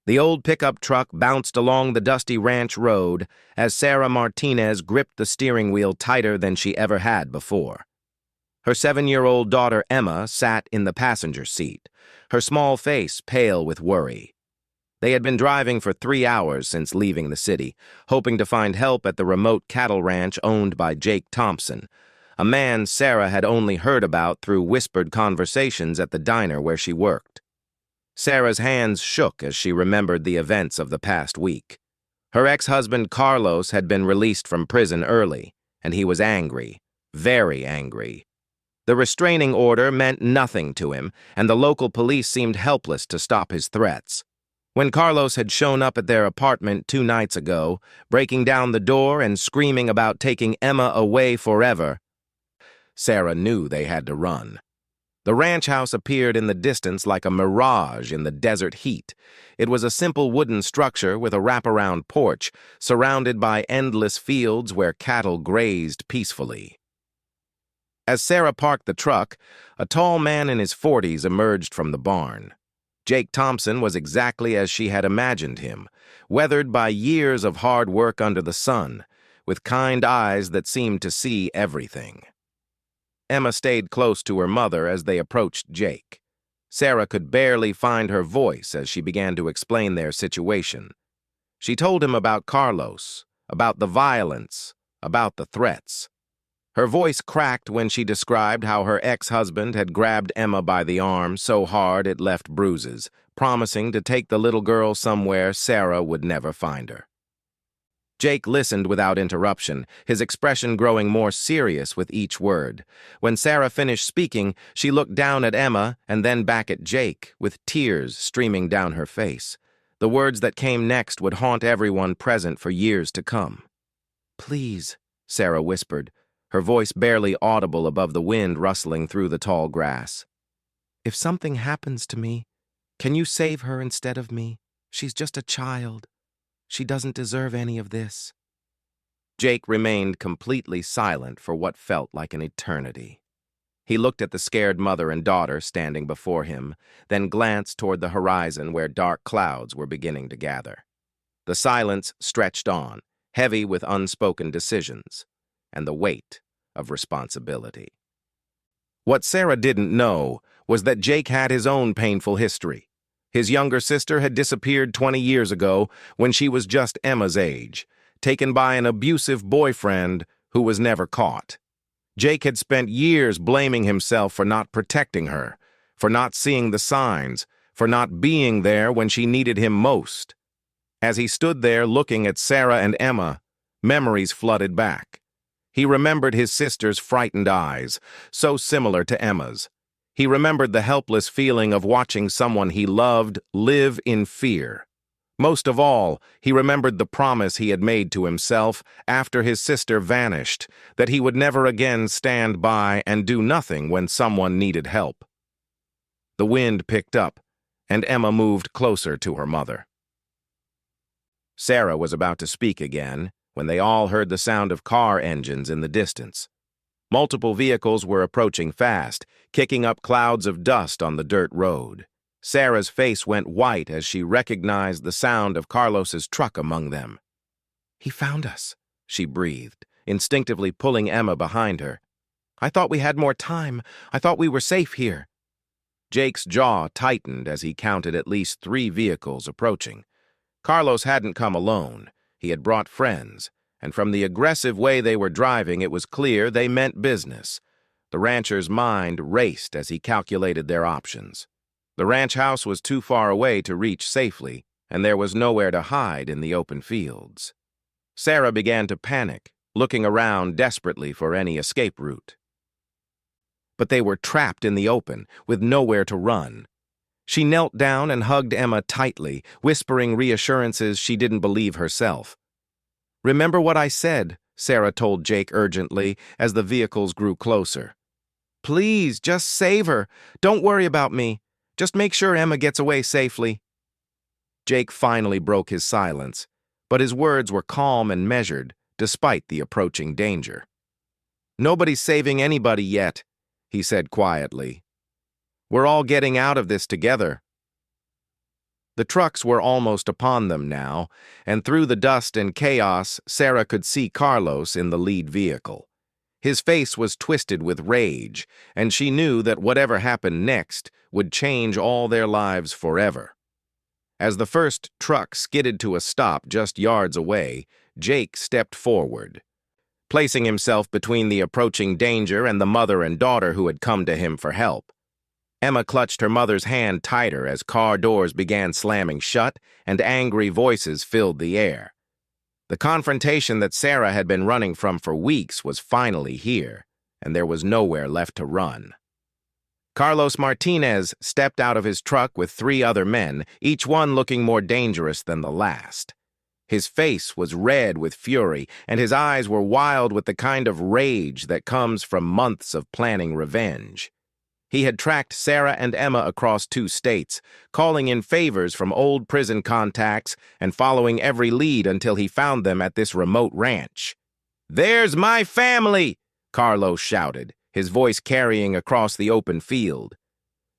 The old pickup truck bounced along the dusty ranch road as Sarah Martinez gripped the steering wheel tighter than she ever had before. Her 7-year-old daughter Emma sat in the passenger seat, her small face pale with worry. They had been driving for 3 hours since leaving the city, hoping to find help at the remote cattle ranch owned by Jake Thompson, a man Sarah had only heard about through whispered conversations at the diner where she worked. Sarah's hands shook as she remembered the events of the past week. Her ex-husband Carlos had been released from prison early, and he was angry, very angry. The restraining order meant nothing to him, and the local police seemed helpless to stop his threats. When Carlos had shown up at their apartment 2 nights ago, breaking down the door and screaming about taking Emma away forever, Sarah knew they had to run. The ranch house appeared in the distance like a mirage in the desert heat. It was a simple wooden structure with a wraparound porch, surrounded by endless fields where cattle grazed peacefully. As Sarah parked the truck, a tall man in his 40s emerged from the barn. Jake Thompson was exactly as she had imagined him, weathered by years of hard work under the sun, with kind eyes that seemed to see everything. Emma stayed close to her mother as they approached Jake. Sarah could barely find her voice as she began to explain their situation. She told him about Carlos, about the violence, about the threats. Her voice cracked when she described how her ex-husband had grabbed Emma by the arm so hard it left bruises, promising to take the little girl somewhere Sarah would never find her. Jake listened without interruption, his expression growing more serious with each word. When Sarah finished speaking, she looked down at Emma and then back at Jake, with tears streaming down her face. The words that came next would haunt everyone present for years to come. "Please," Sarah whispered, her voice barely audible above the wind rustling through the tall grass. "If something happens to me, can you save her instead of me? She's just a child. She doesn't deserve any of this." Jake remained completely silent for what felt like an eternity. He looked at the scared mother and daughter standing before him, then glanced toward the horizon where dark clouds were beginning to gather. The silence stretched on, heavy with unspoken decisions, and the weight of responsibility. What Sarah didn't know was that Jake had his own painful history. His younger sister had disappeared 20 years ago when she was just Emma's age, taken by an abusive boyfriend who was never caught. Jake had spent years blaming himself for not protecting her, for not seeing the signs, for not being there when she needed him most. As he stood there looking at Sarah and Emma, memories flooded back. He remembered his sister's frightened eyes, so similar to Emma's. He remembered the helpless feeling of watching someone he loved live in fear. Most of all, he remembered the promise he had made to himself after his sister vanished, that he would never again stand by and do nothing when someone needed help. The wind picked up, and Emma moved closer to her mother. Sarah was about to speak again when they all heard the sound of car engines in the distance. Multiple vehicles were approaching fast, kicking up clouds of dust on the dirt road. Sarah's face went white as she recognized the sound of Carlos's truck among them. "He found us," she breathed, instinctively pulling Emma behind her. "I thought we had more time. I thought we were safe here." Jake's jaw tightened as he counted at least 3 vehicles approaching. Carlos hadn't come alone. He had brought friends, and from the aggressive way they were driving, it was clear they meant business. The rancher's mind raced as he calculated their options. The ranch house was too far away to reach safely, and there was nowhere to hide in the open fields. Sarah began to panic, looking around desperately for any escape route. But they were trapped in the open, with nowhere to run. She knelt down and hugged Emma tightly, whispering reassurances she didn't believe herself. "Remember what I said," Sarah told Jake urgently as the vehicles grew closer. "Please, just save her. Don't worry about me. Just make sure Emma gets away safely." Jake finally broke his silence, but his words were calm and measured, despite the approaching danger. "Nobody's saving anybody yet," he said quietly. "We're all getting out of this together." The trucks were almost upon them now, and through the dust and chaos, Sarah could see Carlos in the lead vehicle. His face was twisted with rage, and she knew that whatever happened next would change all their lives forever. As the first truck skidded to a stop just yards away, Jake stepped forward, placing himself between the approaching danger and the mother and daughter who had come to him for help. Emma clutched her mother's hand tighter as car doors began slamming shut and angry voices filled the air. The confrontation that Sarah had been running from for weeks was finally here, and there was nowhere left to run. Carlos Martinez stepped out of his truck with 3 other men, each one looking more dangerous than the last. His face was red with fury, and his eyes were wild with the kind of rage that comes from months of planning revenge. He had tracked Sarah and Emma across 2 states, calling in favors from old prison contacts and following every lead until he found them at this remote ranch. "There's my family!" Carlos shouted, his voice carrying across the open field.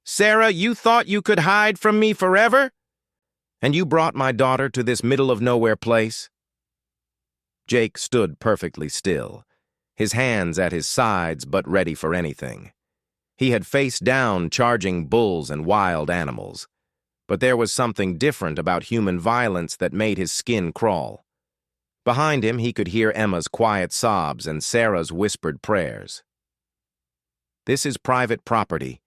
"Sarah, you thought you could hide from me forever? And you brought my daughter to this middle-of-nowhere place?" Jake stood perfectly still, his hands at his sides but ready for anything. He had faced down charging bulls and wild animals, but there was something different about human violence that made his skin crawl. Behind him, he could hear Emma's quiet sobs and Sarah's whispered prayers. "This is private property,"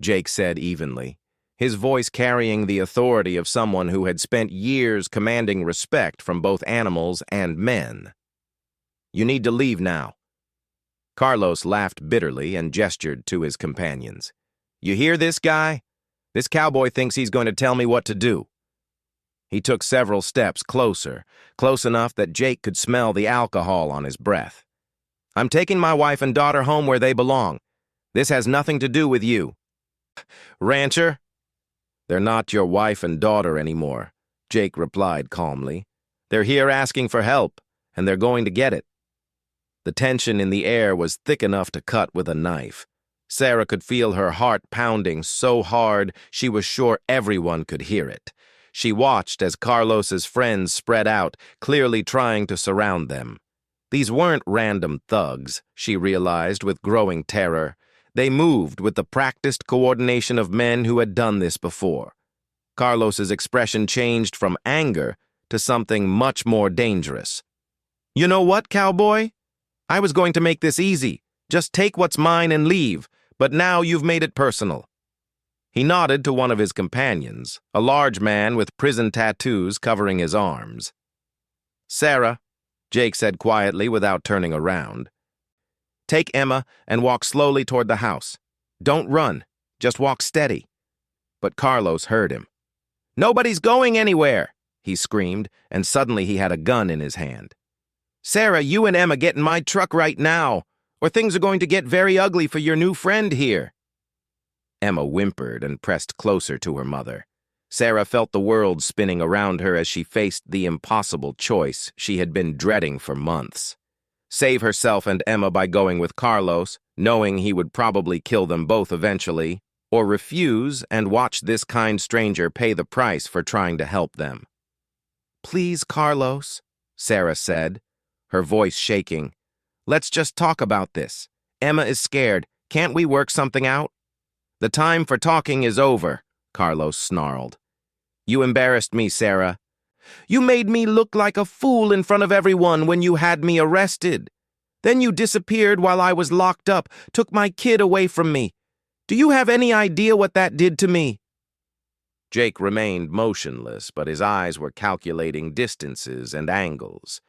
Jake said evenly, his voice carrying the authority of someone who had spent years commanding respect from both animals and men. "You need to leave now." Carlos laughed bitterly and gestured to his companions. "You hear this guy? This cowboy thinks he's going to tell me what to do." He took several steps closer, close enough that Jake could smell the alcohol on his breath. "I'm taking my wife and daughter home where they belong. This has nothing to do with you." "Rancher?" "They're not your wife and daughter anymore," Jake replied calmly. "They're here asking for help, and they're going to get it." The tension in the air was thick enough to cut with a knife. Sarah could feel her heart pounding so hard she was sure everyone could hear it. She watched as Carlos's friends spread out, clearly trying to surround them. These weren't random thugs, she realized with growing terror. They moved with the practiced coordination of men who had done this before. Carlos's expression changed from anger to something much more dangerous. "You know what, cowboy? I was going to make this easy. Just take what's mine and leave, but now you've made it personal." He nodded to one of his companions, a large man with prison tattoos covering his arms. "Sarah," Jake said quietly without turning around, "take Emma and walk slowly toward the house. Don't run, just walk steady." But Carlos heard him. "Nobody's going anywhere," he screamed, and suddenly he had a gun in his hand. "Sarah, you and Emma get in my truck right now, or things are going to get very ugly for your new friend here." Emma whimpered and pressed closer to her mother. Sarah felt the world spinning around her as she faced the impossible choice she had been dreading for months. Save herself and Emma by going with Carlos, knowing he would probably kill them both eventually, or refuse and watch this kind stranger pay the price for trying to help them. "Please, Carlos," Sarah said, her voice shaking. "Let's just talk about this. Emma is scared. Can't we work something out?" "The time for talking is over," Carlos snarled. "You embarrassed me, Sarah. You made me look like a fool in front of everyone when you had me arrested. Then you disappeared while I was locked up, took my kid away from me. Do you have any idea what that did to me?" Jake remained motionless, but his eyes were calculating distances and angles.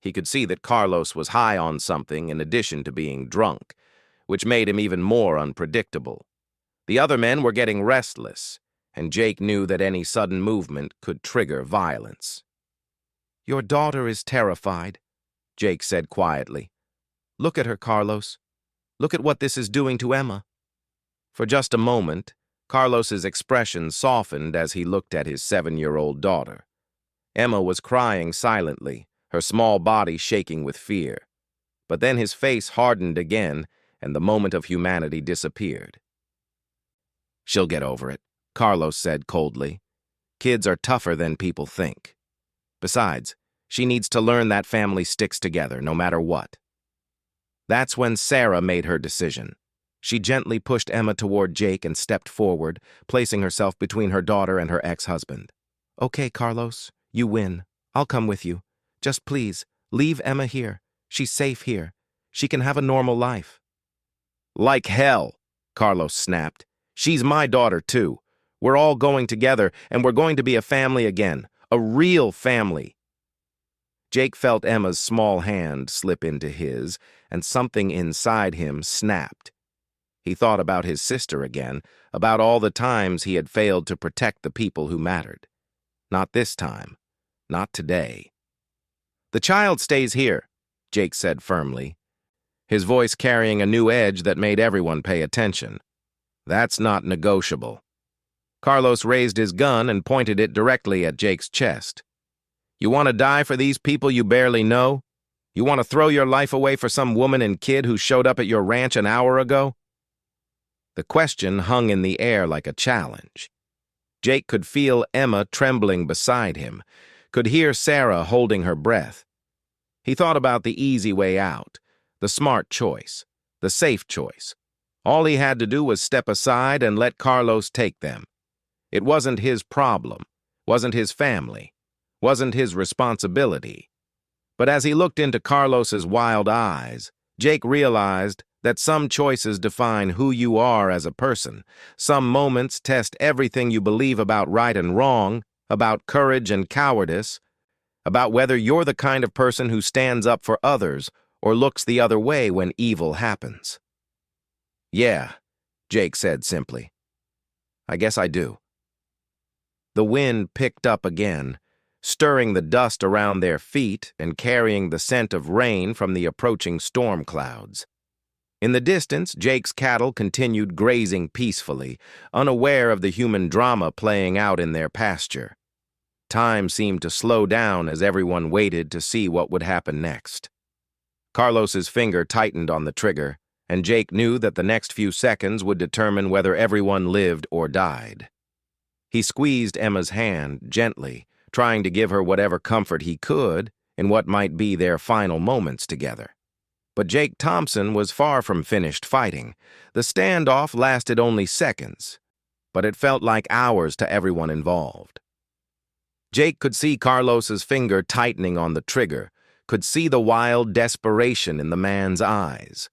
He could see that Carlos was high on something in addition to being drunk, which made him even more unpredictable. The other men were getting restless, and Jake knew that any sudden movement could trigger violence. "Your daughter is terrified," Jake said quietly. "Look at her, Carlos. Look at what this is doing to Emma." For just a moment, Carlos's expression softened as he looked at his 7-year-old daughter. Emma was crying silently, her small body shaking with fear. But then his face hardened again, and the moment of humanity disappeared. "She'll get over it," Carlos said coldly. kids are tougher than people think. Besides, she needs to learn that family sticks together no matter what. That's when Sarah made her decision. She gently pushed Emma toward Jake and stepped forward, placing herself between her daughter and her ex-husband. "Okay, Carlos, you win. I'll come with you. Just please, leave Emma here. She's safe here. She can have a normal life." "Like hell," Carlos snapped. "She's my daughter, too. We're all going together, and we're going to be a family again. A real family." Jake felt Emma's small hand slip into his, and something inside him snapped. He thought about his sister again, about all the times he had failed to protect the people who mattered. Not this time. Not today. "The child stays here," Jake said firmly, his voice carrying a new edge that made everyone pay attention. "That's not negotiable." Carlos raised his gun and pointed it directly at Jake's chest. "You want to die for these people you barely know? You want to throw your life away for some woman and kid who showed up at your ranch an hour ago?" The question hung in the air like a challenge. Jake could feel Emma trembling beside him, could hear Sarah holding her breath. He thought about the easy way out, the smart choice, the safe choice. All he had to do was step aside and let Carlos take them. It wasn't his problem, wasn't his family, wasn't his responsibility. But as he looked into Carlos's wild eyes, Jake realized that some choices define who you are as a person. Some moments test everything you believe about right and wrong, about courage and cowardice, about whether you're the kind of person who stands up for others or looks the other way when evil happens. "Yeah," Jake said simply. "I guess I do." The wind picked up again, stirring the dust around their feet and carrying the scent of rain from the approaching storm clouds. In the distance, Jake's cattle continued grazing peacefully, unaware of the human drama playing out in their pasture. Time seemed to slow down as everyone waited to see what would happen next. Carlos's finger tightened on the trigger, and Jake knew that the next few seconds would determine whether everyone lived or died. He squeezed Emma's hand gently, trying to give her whatever comfort he could in what might be their final moments together. But Jake Thompson was far from finished fighting. The standoff lasted only seconds, but it felt like hours to everyone involved. Jake could see Carlos's finger tightening on the trigger, could see the wild desperation in the man's eyes.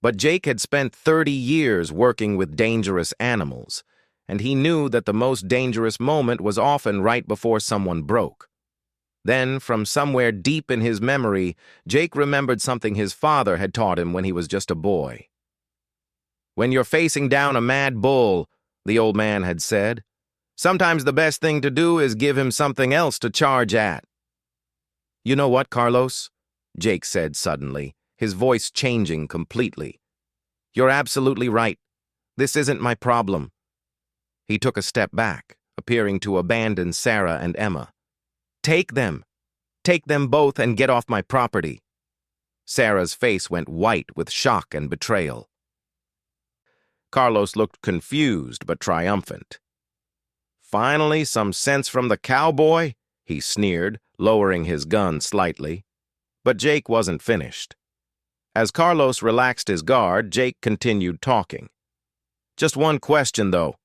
But Jake had spent 30 years working with dangerous animals, and he knew that the most dangerous moment was often right before someone broke. Then, from somewhere deep in his memory, Jake remembered something his father had taught him when he was just a boy. "When you're facing down a mad bull," the old man had said, "sometimes the best thing to do is give him something else to charge at." "You know what, Carlos?" Jake said suddenly, his voice changing completely. "You're absolutely right. This isn't my problem." He took a step back, appearing to abandon Sarah and Emma. "Take them. Take them both and get off my property." Sarah's face went white with shock and betrayal. Carlos looked confused but triumphant. "Finally, some sense from the cowboy?" he sneered, lowering his gun slightly. But Jake wasn't finished. As Carlos relaxed his guard, Jake continued talking. "Just one question, though.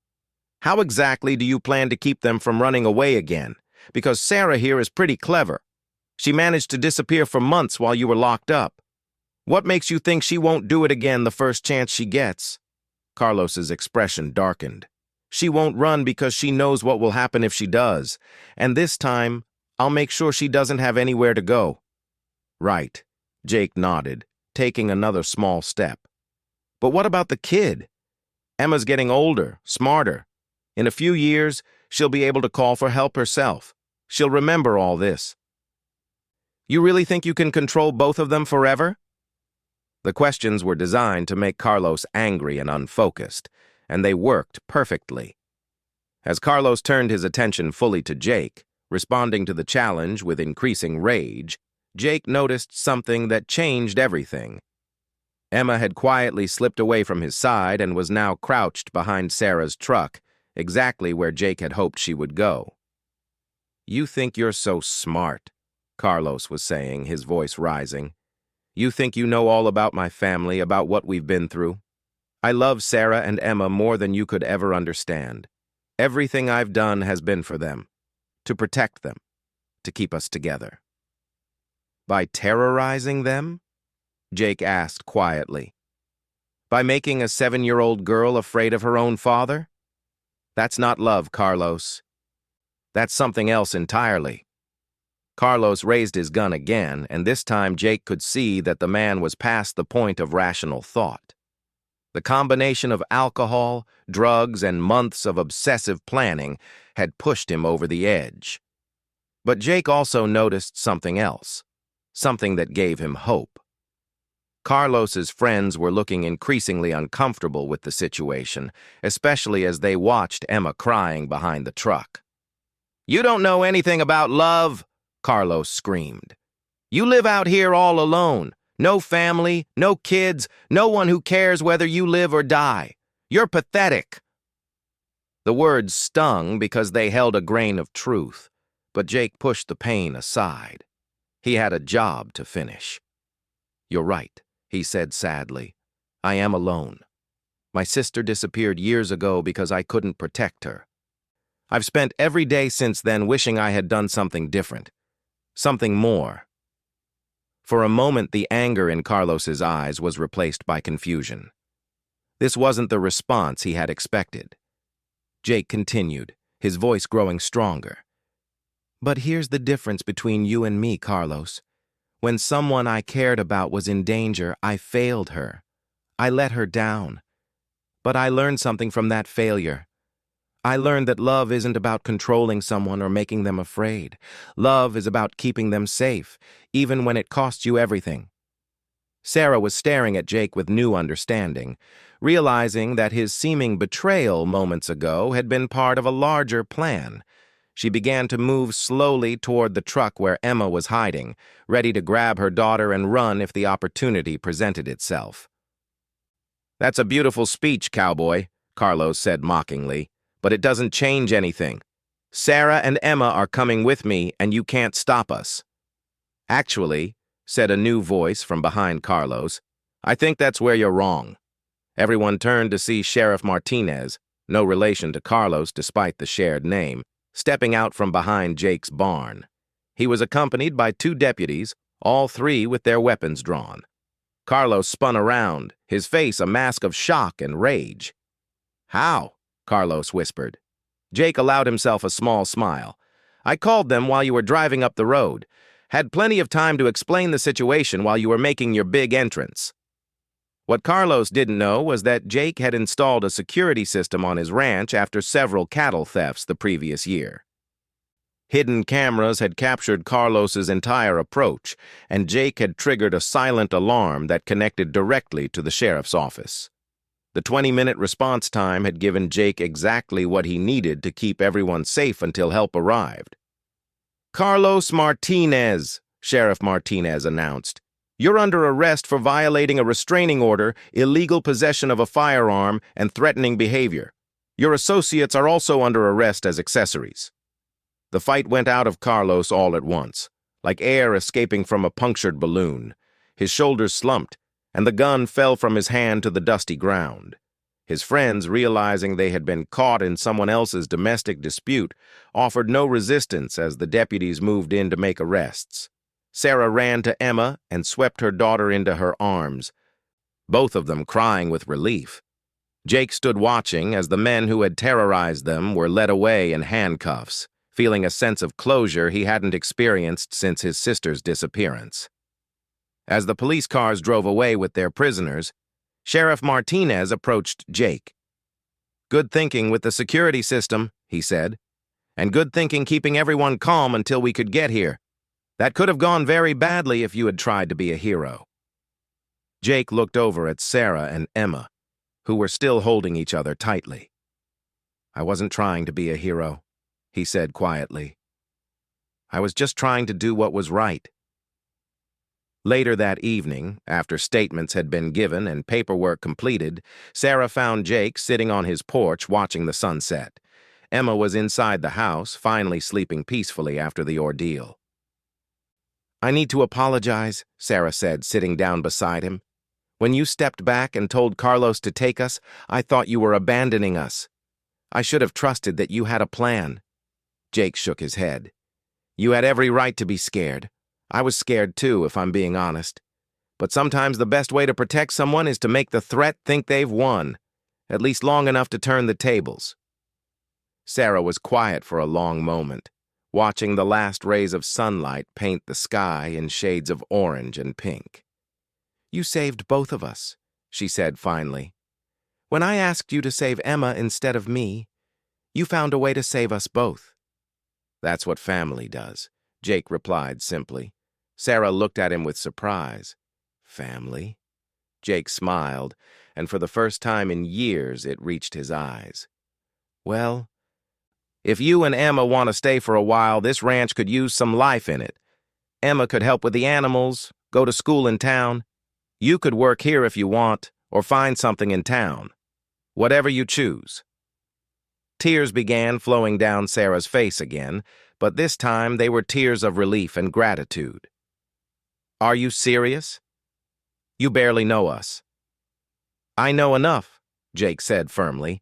How exactly do you plan to keep them from running away again? Because Sarah here is pretty clever. She managed to disappear for months while you were locked up. What makes you think she won't do it again the first chance she gets?" Carlos's expression darkened. "She won't run because she knows what will happen if she does. And this time, I'll make sure she doesn't have anywhere to go." "Right," Jake nodded, taking another small step. "But what about the kid? Emma's getting older, smarter. In a few years, she'll be able to call for help herself. She'll remember all this." "You really think you can control both of them forever?" The questions were designed to make Carlos angry and unfocused, and they worked perfectly. As Carlos turned his attention fully to Jake, responding to the challenge with increasing rage, Jake noticed something that changed everything. Emma had quietly slipped away from his side and was now crouched behind Sarah's truck, exactly where Jake had hoped she would go. You think you're so smart, Carlos was saying, his voice rising. You think you know all about my family, about what we've been through. I love Sarah and Emma more than you could ever understand. Everything I've done has been for them, to protect them, to keep us together. By terrorizing them? Jake asked quietly. By making a 7-year-old girl afraid of her own father? That's not love, Carlos. That's something else entirely. Carlos raised his gun again, and this time Jake could see that the man was past the point of rational thought. The combination of alcohol, drugs, and months of obsessive planning had pushed him over the edge. But Jake also noticed something else, something that gave him hope. Carlos's friends were looking increasingly uncomfortable with the situation, especially as they watched Emma crying behind the truck. "You don't know anything about love," Carlos screamed. "You live out here all alone. No family, no kids, no one who cares whether you live or die. You're pathetic." The words stung because they held a grain of truth, but Jake pushed the pain aside. He had a job to finish. "You're right," he said sadly. "I am alone. My sister disappeared years ago because I couldn't protect her. I've spent every day since then wishing I had done something different, something more." For a moment, the anger in Carlos's eyes was replaced by confusion. This wasn't the response he had expected. Jake continued, his voice growing stronger. "But here's the difference between you and me, Carlos. When someone I cared about was in danger, I failed her. I let her down. But I learned something from that failure. I learned that love isn't about controlling someone or making them afraid. Love is about keeping them safe, even when it costs you everything." Sarah was staring at Jake with new understanding, realizing that his seeming betrayal moments ago had been part of a larger plan. She began to move slowly toward the truck where Emma was hiding, ready to grab her daughter and run if the opportunity presented itself. "That's a beautiful speech, cowboy," Carlos said mockingly. "But it doesn't change anything. Sarah and Emma are coming with me, and you can't stop us." "Actually," said a new voice from behind Carlos, "I think that's where you're wrong." Everyone turned to see Sheriff Martinez, no relation to Carlos despite the shared name, stepping out from behind Jake's barn. He was accompanied by 2 deputies, all 3 with their weapons drawn. Carlos spun around, his face a mask of shock and rage. "How?" Carlos whispered. Jake allowed himself a small smile. "I called them while you were driving up the road. Had plenty of time to explain the situation while you were making your big entrance." What Carlos didn't know was that Jake had installed a security system on his ranch after several cattle thefts the previous year. Hidden cameras had captured Carlos's entire approach, and Jake had triggered a silent alarm that connected directly to the sheriff's office. The 20-minute response time had given Jake exactly what he needed to keep everyone safe until help arrived. "Carlos Martinez," Sheriff Martinez announced. "You're under arrest for violating a restraining order, illegal possession of a firearm, and threatening behavior. Your associates are also under arrest as accessories." The fight went out of Carlos all at once, like air escaping from a punctured balloon. His shoulders slumped, and the gun fell from his hand to the dusty ground. His friends, realizing they had been caught in someone else's domestic dispute, offered no resistance as the deputies moved in to make arrests. Sarah ran to Emma and swept her daughter into her arms, both of them crying with relief. Jake stood watching as the men who had terrorized them were led away in handcuffs, feeling a sense of closure he hadn't experienced since his sister's disappearance. As the police cars drove away with their prisoners, Sheriff Martinez approached Jake. "Good thinking with the security system," he said, "and good thinking keeping everyone calm until we could get here. That could have gone very badly if you had tried to be a hero." Jake looked over at Sarah and Emma, who were still holding each other tightly. "I wasn't trying to be a hero," he said quietly. "I was just trying to do what was right." Later that evening, after statements had been given and paperwork completed, Sarah found Jake sitting on his porch watching the sunset. Emma was inside the house, finally sleeping peacefully after the ordeal. "I need to apologize," Sarah said, sitting down beside him. "When you stepped back and told Carlos to take us, I thought you were abandoning us. I should have trusted that you had a plan." Jake shook his head. "You had every right to be scared. I was scared too, if I'm being honest. But sometimes the best way to protect someone is to make the threat think they've won, at least long enough to turn the tables." Sarah was quiet for a long moment, watching the last rays of sunlight paint the sky in shades of orange and pink. "You saved both of us," she said finally. "When I asked you to save Emma instead of me, you found a way to save us both." "That's what family does," Jake replied simply. Sarah looked at him with surprise. "Family?" Jake smiled, and for the first time in years it reached his eyes. "Well, if you and Emma want to stay for a while, this ranch could use some life in it. Emma could help with the animals, go to school in town. You could work here if you want, or find something in town. Whatever you choose." Tears began flowing down Sarah's face again, but this time they were tears of relief and gratitude. "Are you serious? You barely know us." "I know enough," Jake said firmly.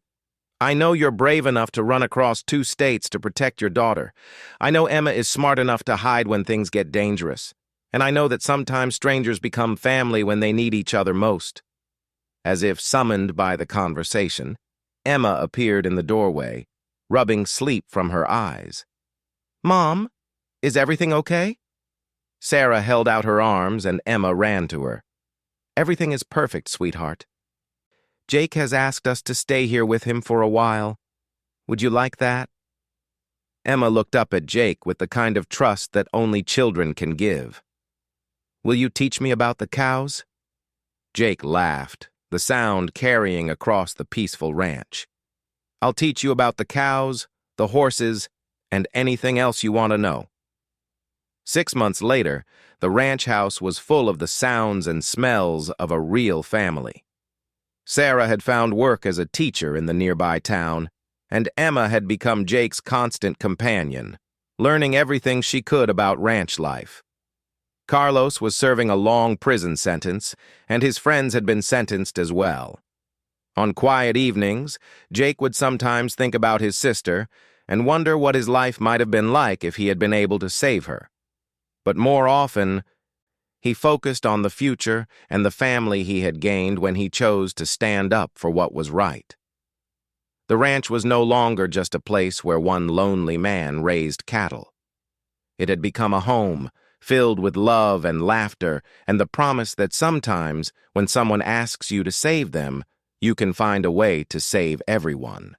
"I know you're brave enough to run across 2 states to protect your daughter. I know Emma is smart enough to hide when things get dangerous. And I know that sometimes strangers become family when they need each other most." As if summoned by the conversation, Emma appeared in the doorway, rubbing sleep from her eyes. "Mom, is everything okay?" Sarah held out her arms and Emma ran to her. "Everything is perfect, sweetheart. Jake has asked us to stay here with him for a while. Would you like that?" Emma looked up at Jake with the kind of trust that only children can give. "Will you teach me about the cows?" Jake laughed, the sound carrying across the peaceful ranch. "I'll teach you about the cows, the horses, and anything else you want to know." 6 months later, the ranch house was full of the sounds and smells of a real family. Sarah had found work as a teacher in the nearby town, and Emma had become Jake's constant companion, learning everything she could about ranch life. Carlos was serving a long prison sentence, and his friends had been sentenced as well. On quiet evenings, Jake would sometimes think about his sister and wonder what his life might have been like if he had been able to save her. But more often, he focused on the future and the family he had gained when he chose to stand up for what was right. The ranch was no longer just a place where one lonely man raised cattle. It had become a home, filled with love and laughter and the promise that sometimes, when someone asks you to save them, you can find a way to save everyone.